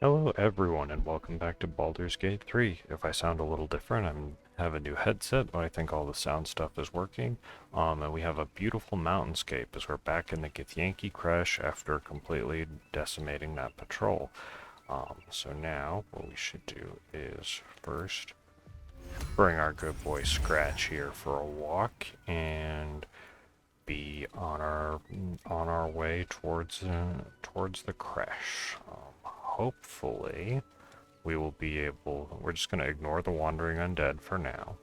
Hello everyone and welcome back to Baldur's Gate 3. If I sound a little different, I have a new headset, but I think all the sound stuff is working. And we have a beautiful mountainscape as we're back in the Githyanki creche after completely decimating that patrol. So now what we should do is first bring our good boy Scratch here for a walk and be on our way towards the creche. Hopefully we will be able, we're just going to ignore the wandering undead for now,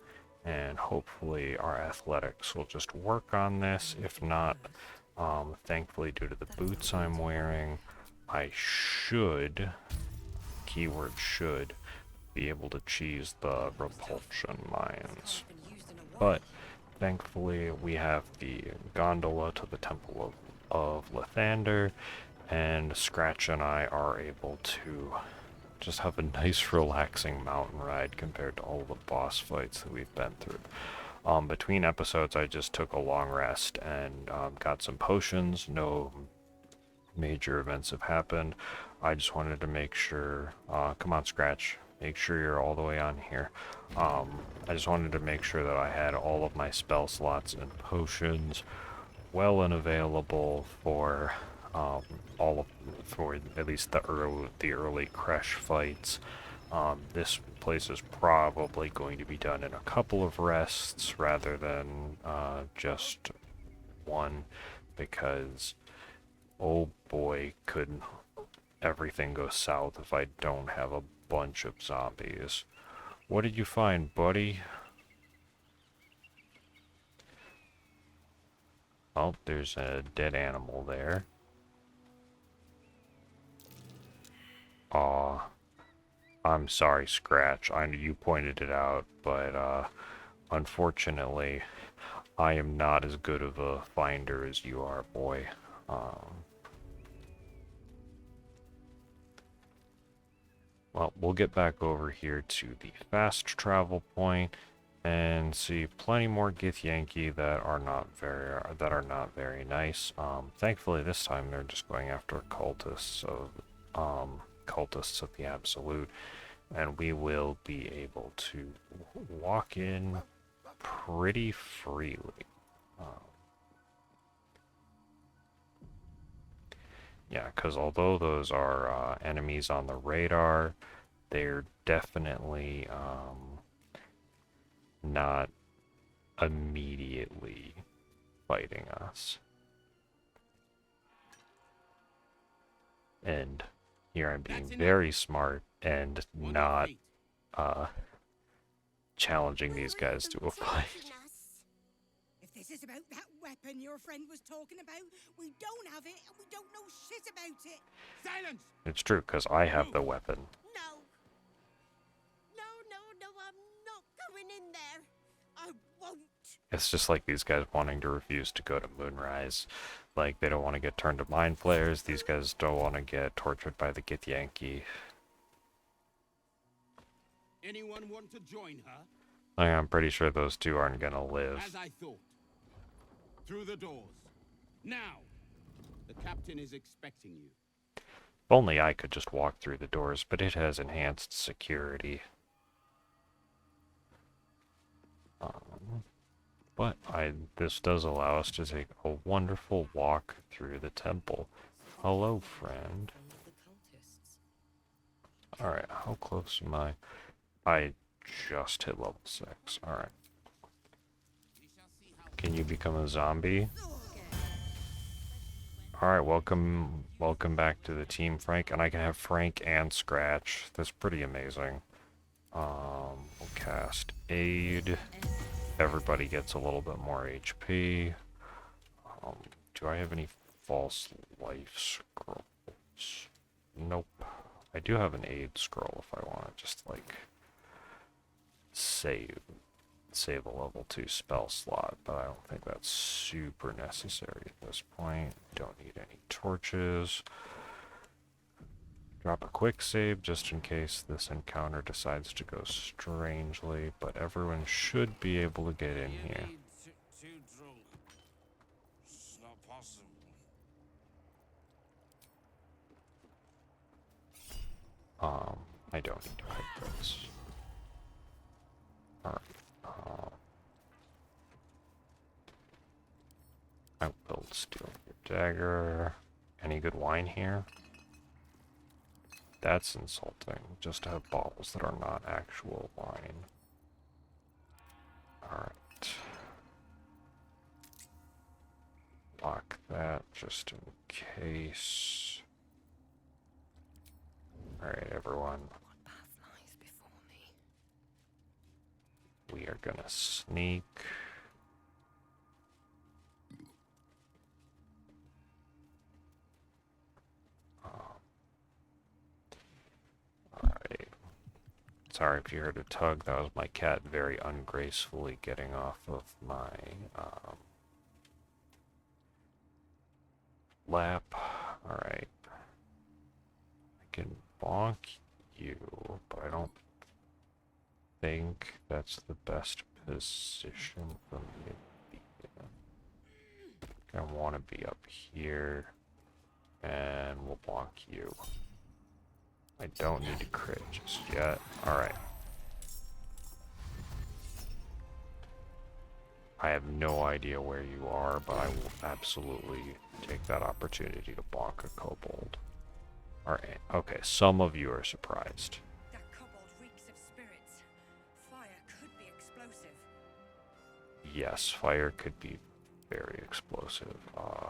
and hopefully our athletics will just work on this. If not, thankfully due to the boots I'm wearing, I should, keyword should, be able to cheese the repulsion mines. But thankfully we have the gondola to the Temple of Lathander, and Scratch and I are able to just have a nice relaxing mountain ride compared to all the boss fights that we've been through. Between episodes I just took a long rest and got some potions. No major events have happened. I just wanted to make sure, come on Scratch, make sure you're all the way on here. I just wanted to make sure that I had all of my spell slots and potions well and available for for at least the early creche fights. This place is probably going to be done in a couple of rests rather than just one, because oh boy, could everything go south if I don't have a bunch of zombies. What did you find, buddy? Oh, there's a dead animal there. Aw, I'm sorry, Scratch. I know you pointed it out, but unfortunately, I am not as good of a finder as you are, boy. Well, we'll get back over here to the fast travel point and see plenty more Githyanki that are not very nice. Thankfully, this time they're just going after cultists of the Absolute, and we will be able to walk in pretty freely. Yeah, because although those are enemies on the radar, they're definitely not immediately fighting us. And here I'm being very smart and not challenging these guys to a fight. If this is about that weapon your friend was talking about, we don't have it and we don't know shit about it. Silence! It's true, because I have the weapon. No. No, I'm not going in there. I won't. It's just like these guys wanting to refuse to go to Moonrise. Like, they don't want to get turned to mind flayers. These guys don't want to get tortured by the Githyanki. Anyone want to join her? I'm pretty sure those two aren't gonna live. As I thought. Through the doors. Now! The captain is expecting you. If only I could just walk through the doors, but it has enhanced security. But this does allow us to take a wonderful walk through the temple. Hello, friend. Alright, how close am I? I just hit level 6. Alright. Can you become a zombie? Alright, welcome back to the team, Frank. And I can have Frank and Scratch. That's pretty amazing. We'll cast Aid. Everybody gets a little bit more HP. Do I have any false life scrolls? Nope. I do have an aid scroll if I want to just, like, save a level 2 spell slot, but I don't think that's super necessary at this point. Don't need any torches. Drop a quick save just in case this encounter decides to go strangely, but everyone should be able to get in here. Too drunk. It's not possible. I don't need to hide this. Alright. I will steal your dagger. Any good wine here? That's insulting, just to have bottles that are not actual wine. Alright. Lock that just in case. Alright, everyone. What path lies before me? We are gonna sneak. Alright. Sorry if you heard a tug. That was my cat very ungracefully getting off of my lap. Alright. I can bonk you, but I don't think that's the best position for me to be in. I want to be up here, and we'll bonk you. I don't need to crit just yet. Alright. I have no idea where you are, but I will absolutely take that opportunity to bonk a kobold. Alright, okay, some of you are surprised. That kobold reeks of spirits. Fire could be explosive. Yes, fire could be very explosive.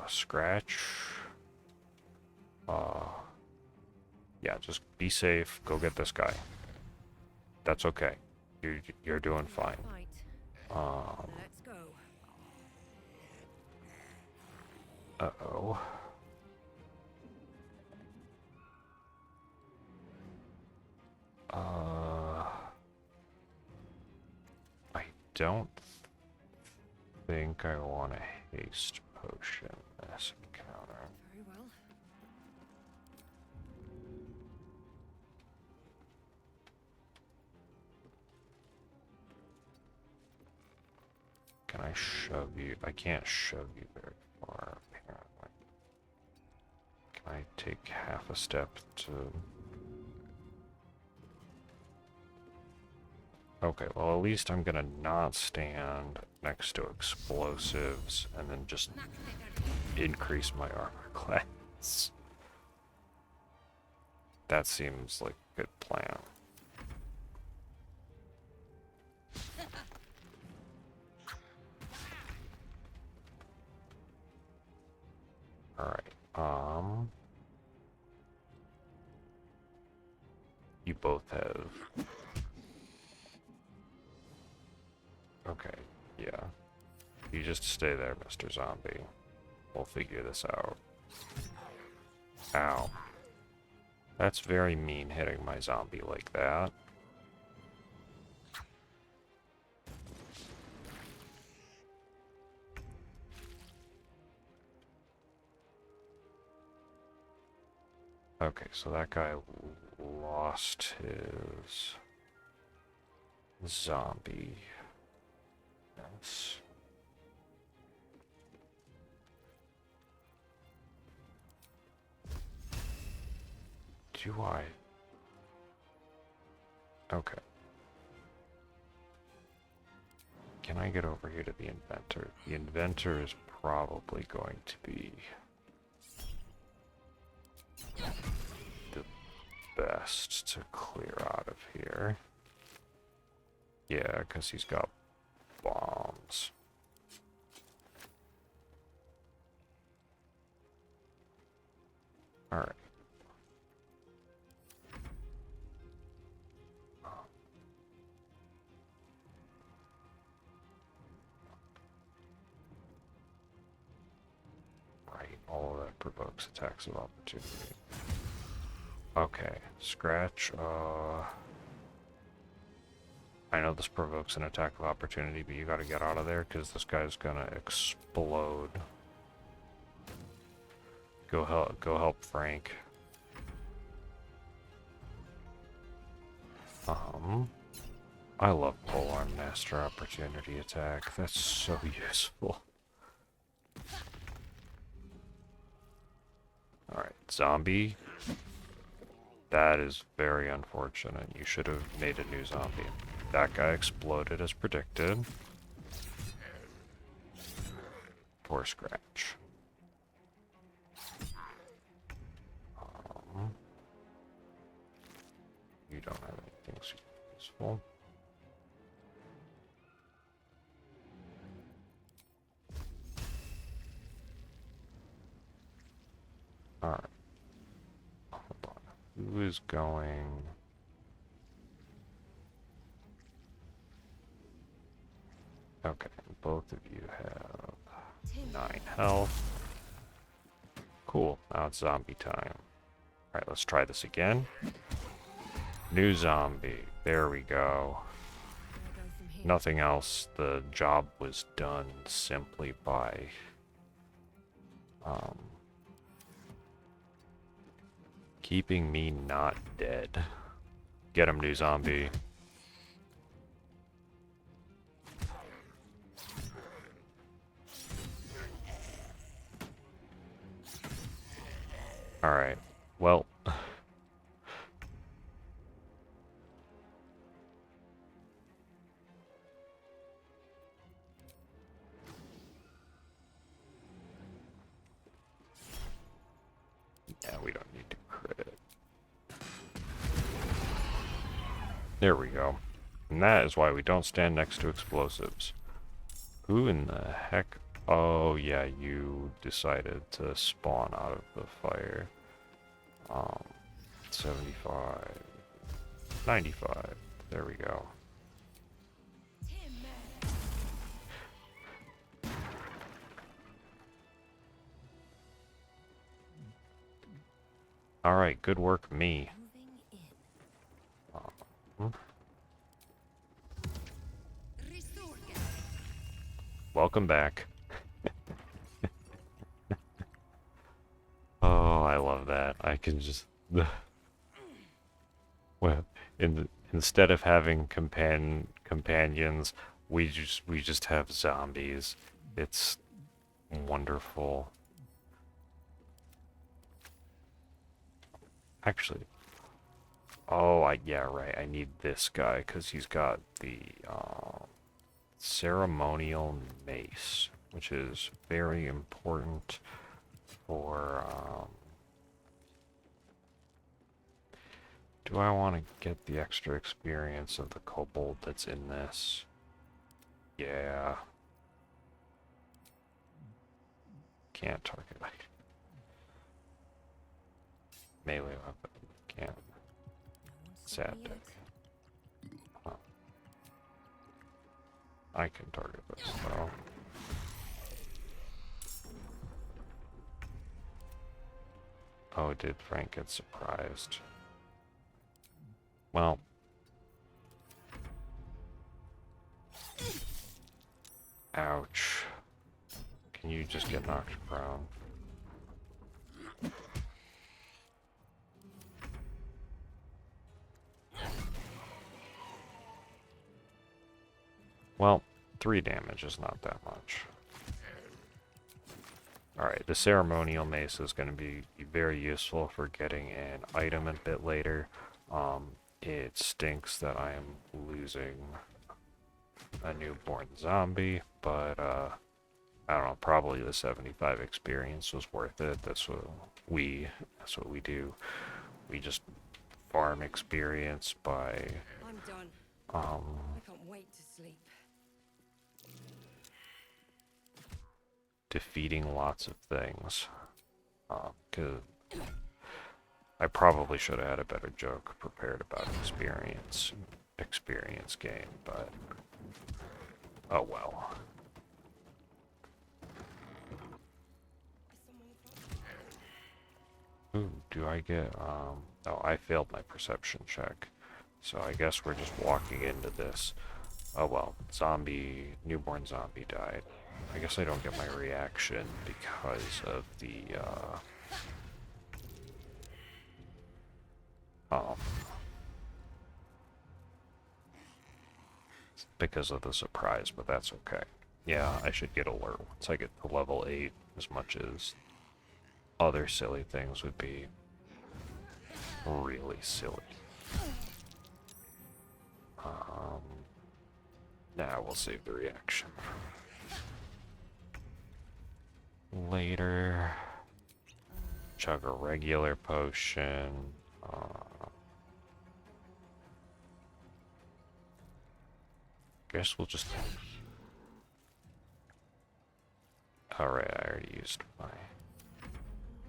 Scratch. Yeah, just be safe. Go get this guy. That's okay. You're doing fine. Fight. Let's go. Uh-oh. I don't think I want a haste potion in this encounter. Very well. Can I shove you? I can't shove you very far, apparently. Can I take half a step to... Okay, well at least I'm gonna not stand next to explosives and then just increase my armor class. That seems like a good plan. Alright, you both have... Okay, yeah. You just stay there, Mr. Zombie. We'll figure this out. Ow. That's very mean, hitting my zombie like that. Okay, so that guy lost his zombie. Yes. Do I? Okay. Can I get over here to the inventor? The inventor is probably going to be the best to clear out of here. Yeah, because he's got bombs. Alright. Right, all of that provokes attacks of opportunity. Okay, scratch, I know this provokes an attack of opportunity, but you gotta get out of there, because this guy's gonna explode. Go help Frank. I love polearm master opportunity attack. That's so useful. Alright, zombie. That is very unfortunate. You should have made a new zombie. That guy exploded as predicted. Poor Scratch. You don't have anything useful. Alright. Hold on. Who is going... Okay, both of you have 9 health. Cool, now it's zombie time. Alright, let's try this again. New zombie. There we go. Nothing else. The job was done simply by keeping me not dead. Get him, new zombie. Alright, well... yeah, we don't need to crit. There we go. And that is why we don't stand next to explosives. Who in the heck... Oh, yeah, you decided to spawn out of the fire. 75... 95. There we go. Alright, good work, me. Welcome back. Oh, I love that. I can just... well, instead of having companions, we just have zombies. It's wonderful. Actually, oh, yeah, right. I need this guy because he's got the ceremonial mace, which is very important for. Do I want to get the extra experience of the kobold that's in this? Yeah. Can't target. Melee weapon. Can't. Sad dick. Huh. I can target this though. Oh, did Frank get surprised? Well. Ouch. Can you just get knocked prone? Well, 3 damage is not that much. Alright, the ceremonial mace is going to be very useful for getting an item a bit later. It stinks that I am losing a newborn zombie, but I don't know, probably the 75 experience was worth it. That's what we do. We just farm experience by I'm done. I can't wait to sleep. defeating lots of things. 'Cause I probably should have had a better joke prepared about experience game, but oh well. Ooh, do I get oh, I failed my perception check. So I guess we're just walking into this. Oh well, newborn zombie died. I guess I don't get my reaction because of the, because of the surprise, but that's okay. Yeah, I should get alert once I get to level 8, as much as other silly things would be. really silly. Nah, we'll save the reaction. Later. Chug a regular potion. Guess we'll just... Alright, I already used my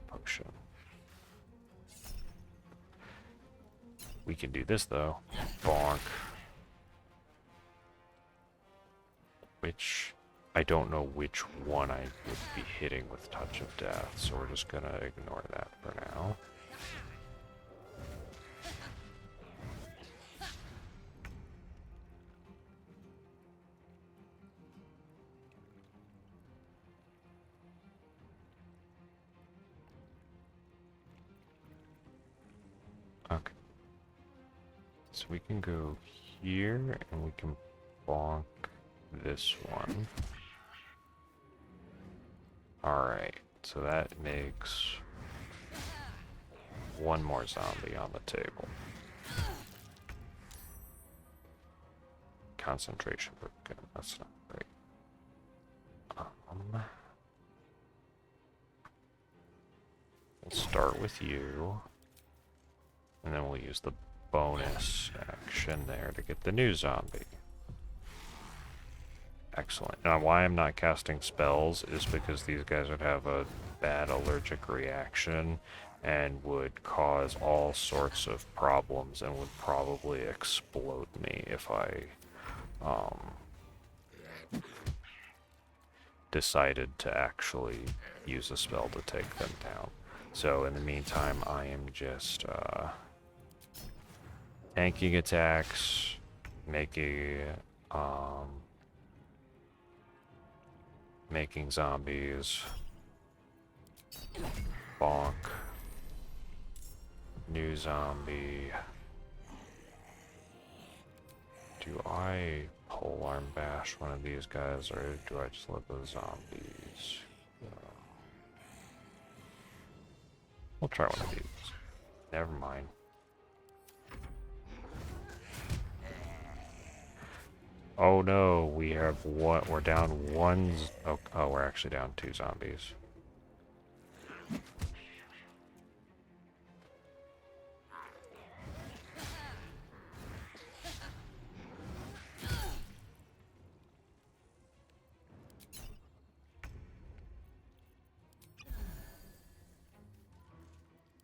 potion. We can do this though. Bonk. Which... I don't know which one I would be hitting with Touch of Death, so we're just gonna ignore that for now. Okay. So we can go here, and we can bonk this one. Alright, so that makes one more zombie on the table. Concentration broken, that's not great. We'll start with you, and then we'll use the bonus action there to get the new zombie. Excellent. Now, why I'm not casting spells is because these guys would have a bad allergic reaction and would cause all sorts of problems and would probably explode me if I decided to actually use a spell to take them down. So in the meantime, I am just tanking attacks, making zombies. Bonk. New zombie. Do I polearm bash one of these guys, or do I just let the zombies go? We'll try one of these. Never mind. Oh no, we have one. We're down one. Oh, we're actually down 2 zombies.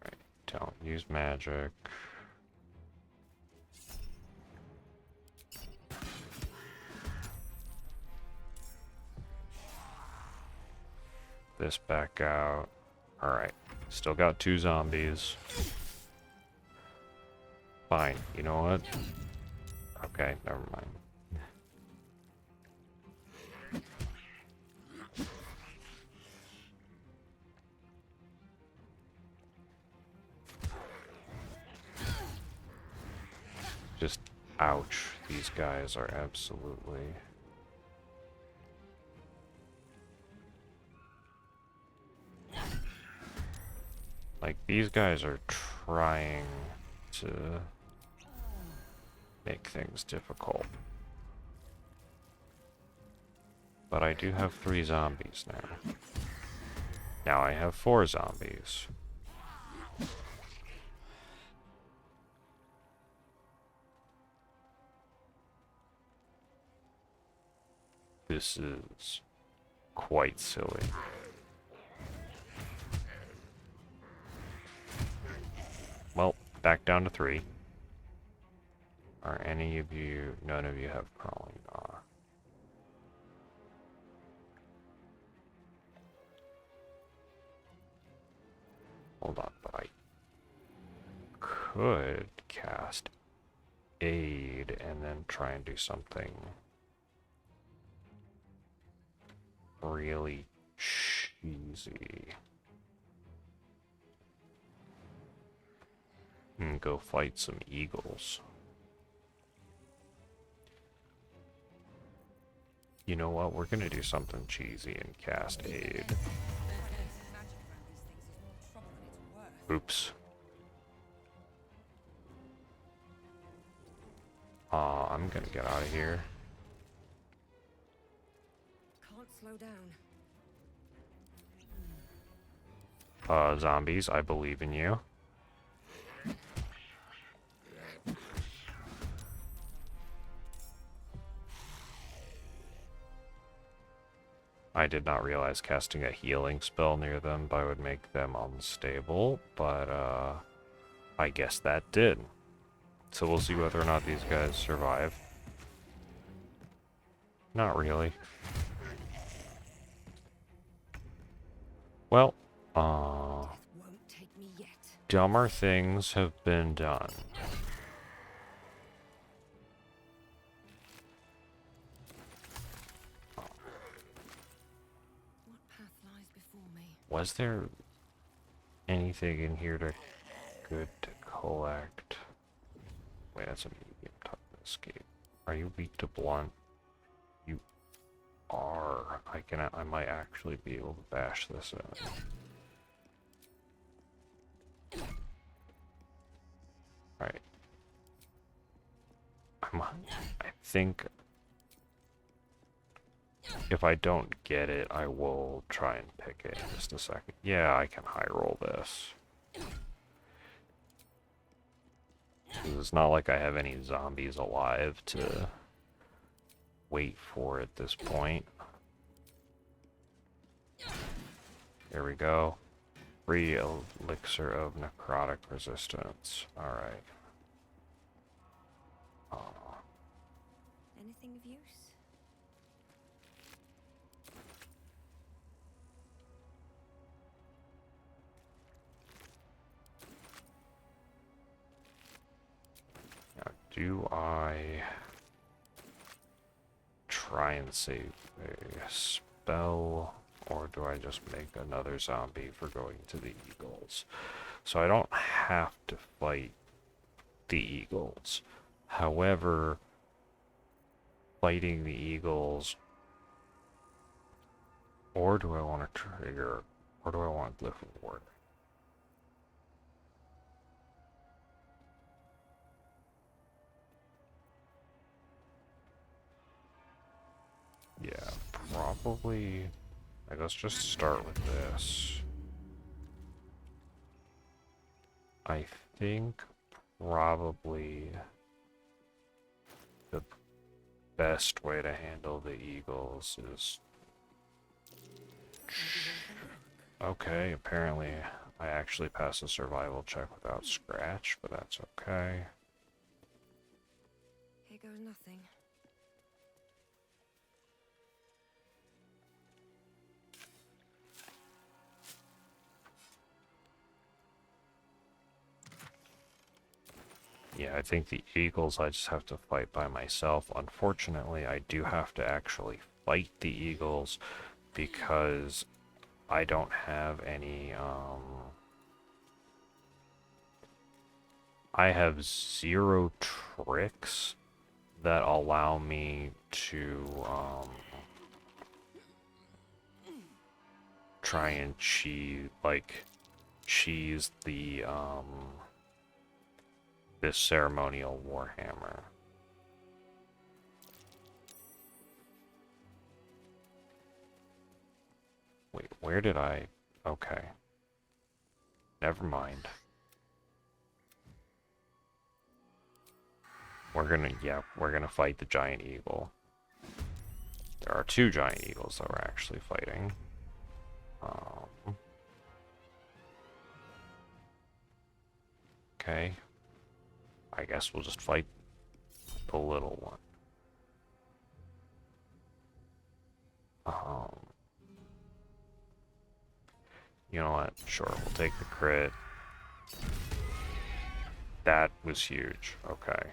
Right, don't use magic. This back out. Alright. Still got 2 zombies. Fine. You know what? Okay, never mind. Just ouch. These guys are absolutely... Like, these guys are trying to make things difficult. But I do have 3 zombies now. Now I have 4 zombies. This is quite silly. Well, back down to 3. Are any of you... None of you have crawling. Hold on, but I could cast Aid and then try and do something really cheesy. And go fight some eagles. You know what? We're gonna do something cheesy and cast Aid. Oops. I'm gonna get out of here. Can't slow down. Zombies, I believe in you. I did not realize casting a healing spell near them would make them unstable, but I guess that did. So we'll see whether or not these guys survive. Not really. Well, Won't take me yet. dumber things have been done. What path lies before me? Was there anything in here good to collect? Wait, that's a medium type escape. Are you weak to blunt? You are. I might actually be able to bash this in. Right. I think if I don't get it, I will try and pick it in just a second. Yeah, I can high roll this. 'Cause it's not like I have any zombies alive to wait for at this point. There we go. Free elixir of necrotic resistance. Alright. Anything of use? Now, do I try and save a spell, or do I just make another zombie for going to the eagles? So I don't have to fight the eagles. However, fighting the eagles, or do I want to trigger, or do I want Glyph of Ward? Yeah, probably. Like, let's just start with this. I think probably the best way to handle the eagles is... Okay, apparently I actually passed a survival check without scratch, but that's okay. Here goes nothing. Yeah, I think the eagles I just have to fight by myself. Unfortunately, I do have to actually fight the eagles because I don't have any, I have 0 tricks that allow me to, try and cheese the, this ceremonial warhammer. Wait, where did I... Okay. Never mind. We're gonna fight the giant eagle. There are 2 giant eagles that we're actually fighting. Okay. I guess we'll just fight the little one. You know what? Sure, we'll take the crit. That was huge. Okay.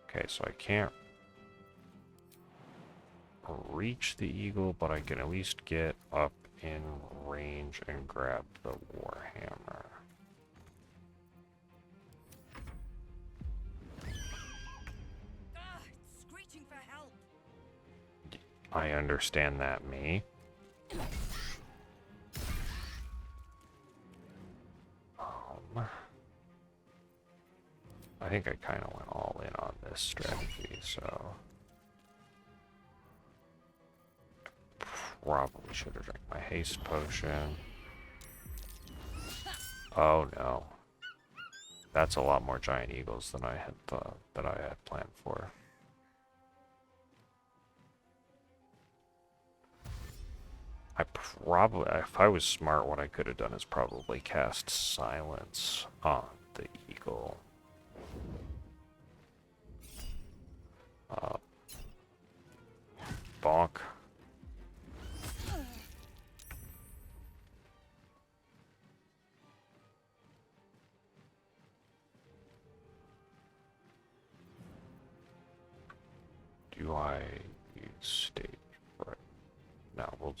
Okay, so I can't reach the eagle, but I can at least get up in range and grab the warhammer. It's screeching for help. I understand that, me. I think I kind of went all in on this strategy, so... Probably should have drank my haste potion. Oh no. That's a lot more giant eagles than I had thought, that I had planned for. I probably, if I was smart, what I could have done is probably cast silence on the eagle. Bonk. Do I use stage fright? No,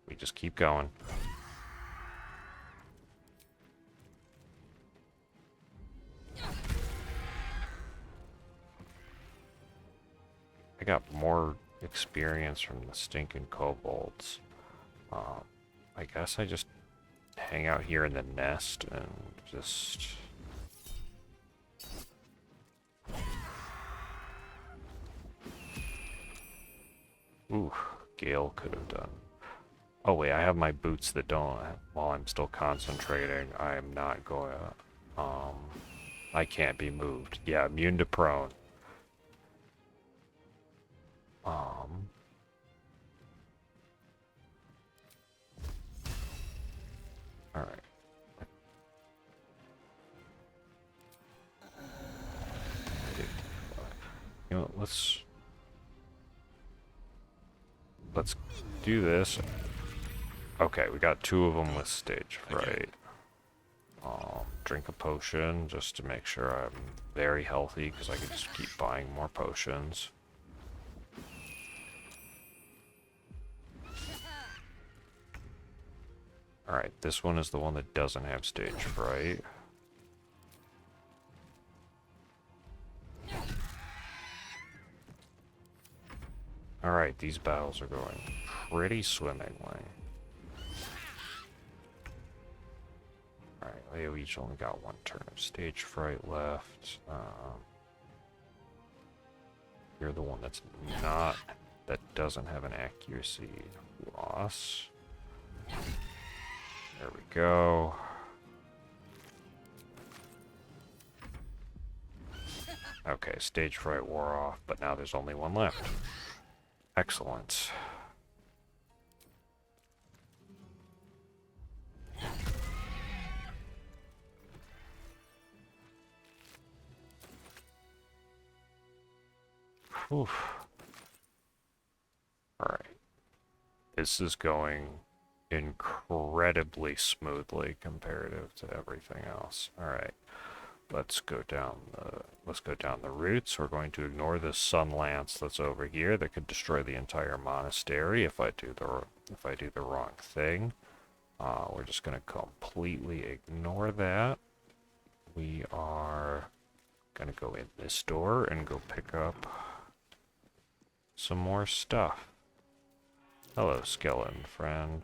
we just keep going. I got more experience from the stinking kobolds. I guess I just hang out here in the nest and just... Ooh, Gale could have done. Oh wait, I have my boots that don't. While I'm still concentrating, I am not going to... I can't be moved. Yeah, immune to prone. Alright. You know, let's do this. Okay, we got 2 of them with stage fright. Drink a potion just to make sure I'm very healthy, because I can just keep buying more potions. Alright, this one is the one that doesn't have stage fright. Alright, these battles are going pretty swimmingly. Alright, they each only got 1 turn of stage fright left. You're the one that doesn't have an accuracy loss. There we go. Okay, stage fright wore off, but now there's only 1 left. Excellent. Oof. Alright. This is going incredibly smoothly comparative to everything else. Alright. Let's go down the routes. We're going to ignore this sun lance that's over here that could destroy the entire monastery if I do the wrong thing. We're just going to completely ignore that. We are going to go in this door and go pick up some more stuff. Hello, skeleton friend.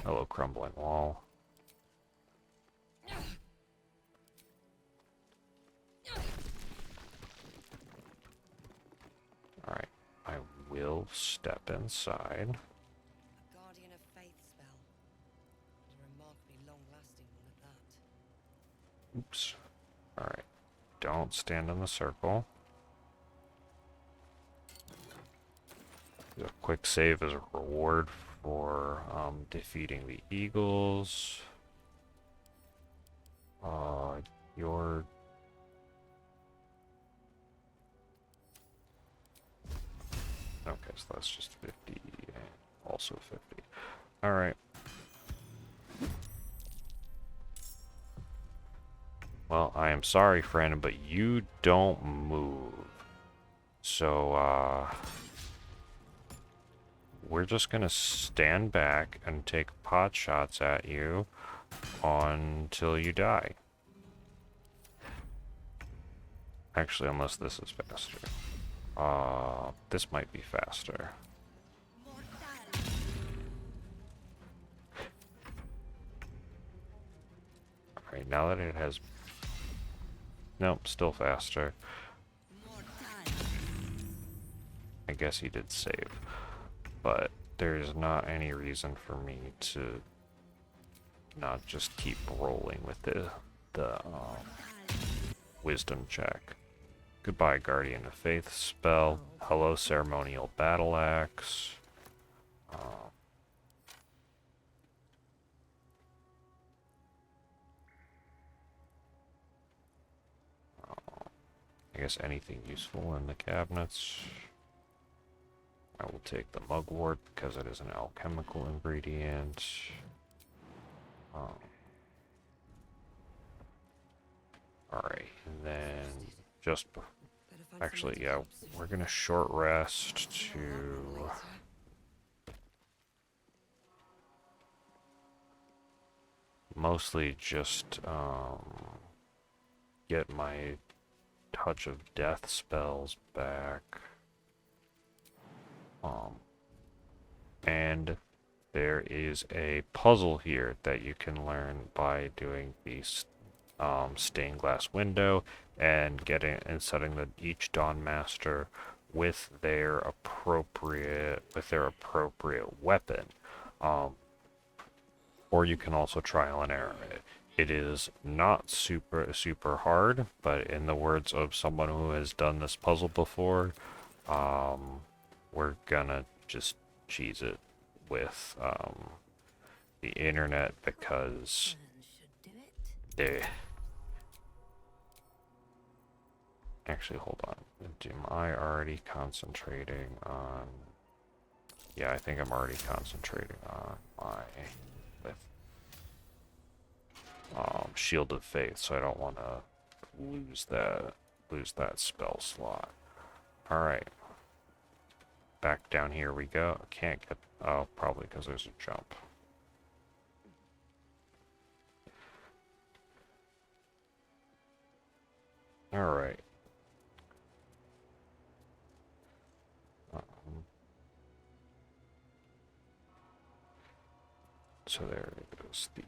Hello, crumbling wall. Alright, I will step inside. A Guardian of Faith spell. And a remarkably long-lasting one at that. Oops. Alright, don't stand in the circle. A quick save as a reward for defeating the eagles. Your... Okay, so that's just 50 and also 50. Alright. Well, I am sorry, friend, but you don't move. So, we're just gonna stand back and take pot shots at you until you die. Actually, unless this is faster. This might be faster. Alright, now that it has... Nope, still faster. I guess he did save. But there's not any reason for me to not just keep rolling with the wisdom check. Goodbye, Guardian of Faith spell. Hello, Ceremonial Battle Axe. I guess anything useful in the cabinets. I will take the mugwort because it is an alchemical ingredient. Alright, and then just actually, yeah, we're gonna short rest to mostly just get my touch of death spells back. And there is a puzzle here that you can learn by doing these stained glass window and setting each Dawn Master with their appropriate weapon. Or you can also trial and error it. It is not super hard, but in the words of someone who has done this puzzle before, we're gonna just cheese it with the internet because actually, hold on. Am I already concentrating on... Yeah, I think I'm already concentrating on my Shield of Faith, so I don't want to lose that spell slot. All right. Back down here we go. Can't get... Oh, probably because there's a jump. Alright. So there is the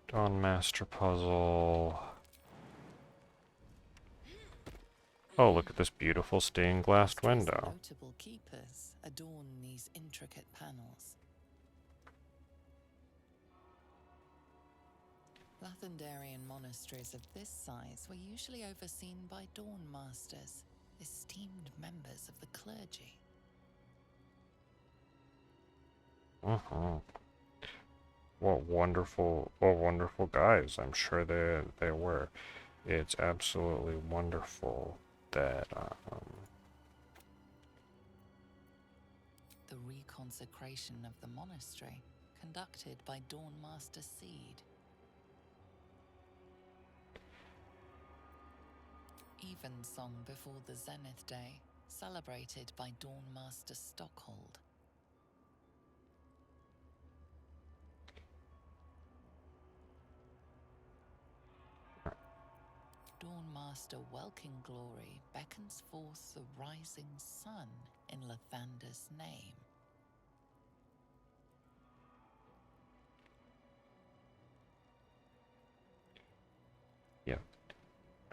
Dawn Master puzzle. Oh, look at this beautiful stained glass window. Notable keepers adorn these intricate panels. Lathendarian monasteries of this size were usually overseen by Dawn Masters, esteemed members of the clergy. What wonderful guys. I'm sure they were. It's absolutely wonderful that The reconsecration of the monastery, conducted by Dawn Master Seed. Evensong before the Zenith Day, celebrated by Dawn Master Stockhold. Dawn Master Welkin Glory beckons forth the rising sun in Lathander's name. yeah.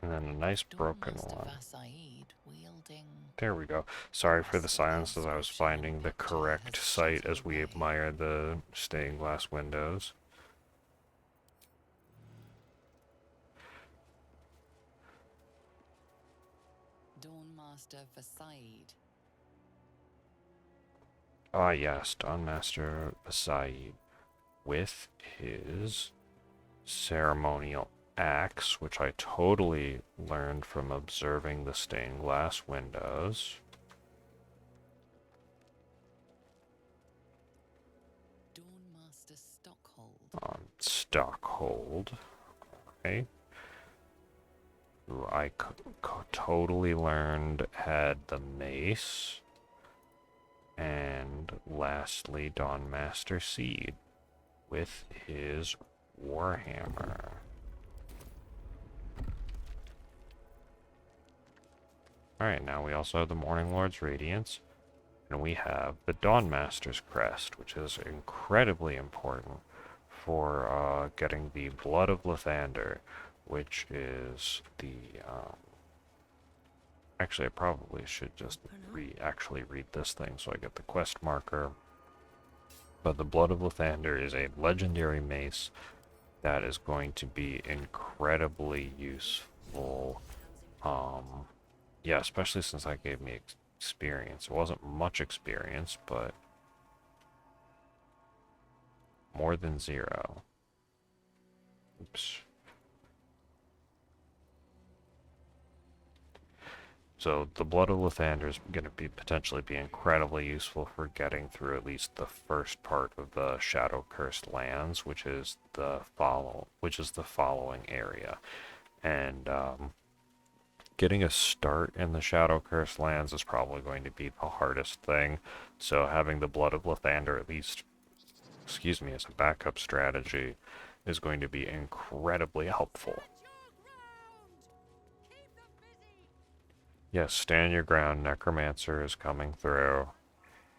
And then a nice broken Dawn Master one. Vasaid wielding... There we go. Sorry for the silence as I was finding the correct site as we admire the stained glass windows. Dawn Master Vasaid. Ah yes, Dawn Master Vasaid with his ceremonial axe, which I totally learned from observing the stained glass windows. Dawn Master Stockhold. Stockhold. Okay. Who I totally learned had the mace. And lastly, Dawn Master Seed with his warhammer. Alright, now we also have the Morning Lord's Radiance, And we have the Dawnmaster's Crest, which is incredibly important for getting the Blood of Lathander, which is the... actually, I probably should just actually read this thing so I get the quest marker. But the Blood of Lathander is a legendary mace that is going to be incredibly useful. Yeah, especially since that gave me experience. It wasn't much experience, but more than 0. Oops. So the Blood of Lathander is going to potentially be incredibly useful for getting through at least the first part of the Shadow Cursed Lands, which is the following area. And getting a start in the Shadow Cursed Lands is probably going to be the hardest thing. So having the Blood of Lathander at least, as a backup strategy is going to be incredibly helpful. Yes, stand your ground. Necromancer is coming through.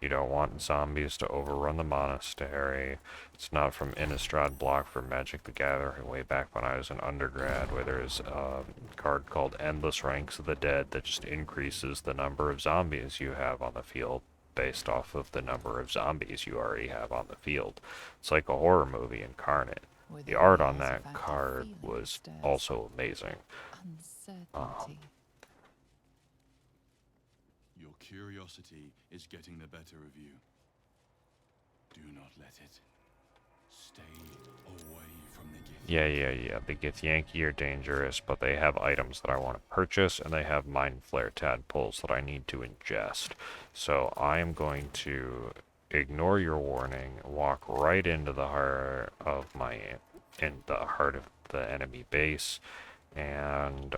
You don't want zombies to overrun the monastery. It's not from Innistrad block for Magic the Gathering way back when I was an undergrad, where there's a card called Endless Ranks of the Dead that just increases the number of zombies you have on the field based off of the number of zombies you already have on the field. It's like a horror movie incarnate. The art on that card was also amazing. Uncertainty. Your curiosity is getting the better of you. Do not let it. Stay away from the Githyanki. Yeah. The Githyanki are dangerous, but they have items that I want to purchase, and they have Mind Flare tadpoles that I need to ingest. So I am going to ignore your warning, walk right into the heart of the enemy base, and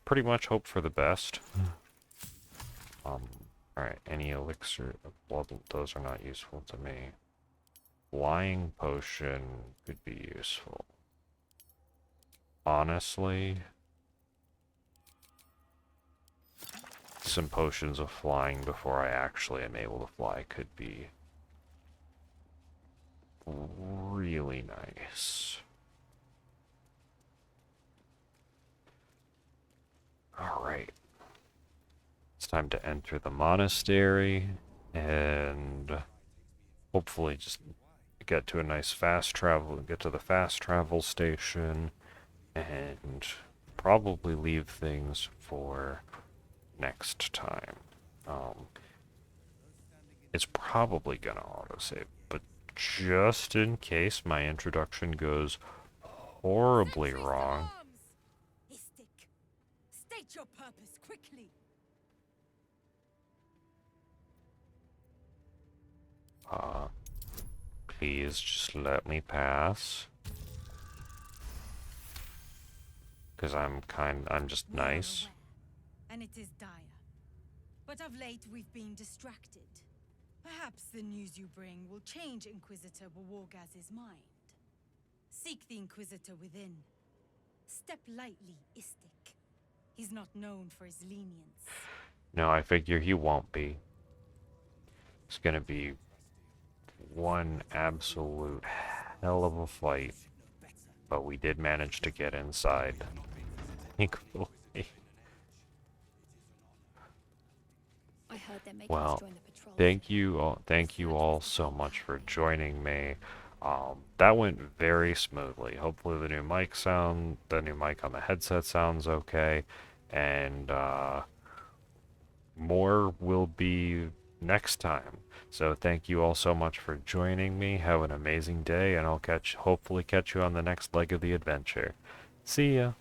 pretty much hope for the best. Alright, any elixir of blood, those are not useful to me. Flying potion could be useful. Honestly, some potions of flying before I actually am able to fly could be really nice. Alright. It's time to enter the monastery and hopefully just get to a nice get to the fast travel station, and probably leave things for next time. It's probably gonna autosave, but just in case my introduction goes horribly wrong. Istik, state your purpose quickly. Please just let me pass. Because I'm just We are nice. aware, and it is dire. But of late we've been distracted. Perhaps the news you bring will change Inquisitor Wargaz's mind. Seek the Inquisitor within. Step lightly, Istik. He's not known for his lenience. No, I figure he won't be. It's gonna be one absolute hell of a fight. But we did manage to get inside. Thankfully. I heard they're making us Well, join the patrol. thank you all so much for joining me. That went very smoothly. Hopefully the new mic on the headset sounds okay, and more will be next time. So thank you all so much for joining me. Have an amazing day, and I'll hopefully catch you on the next leg of the adventure. See ya.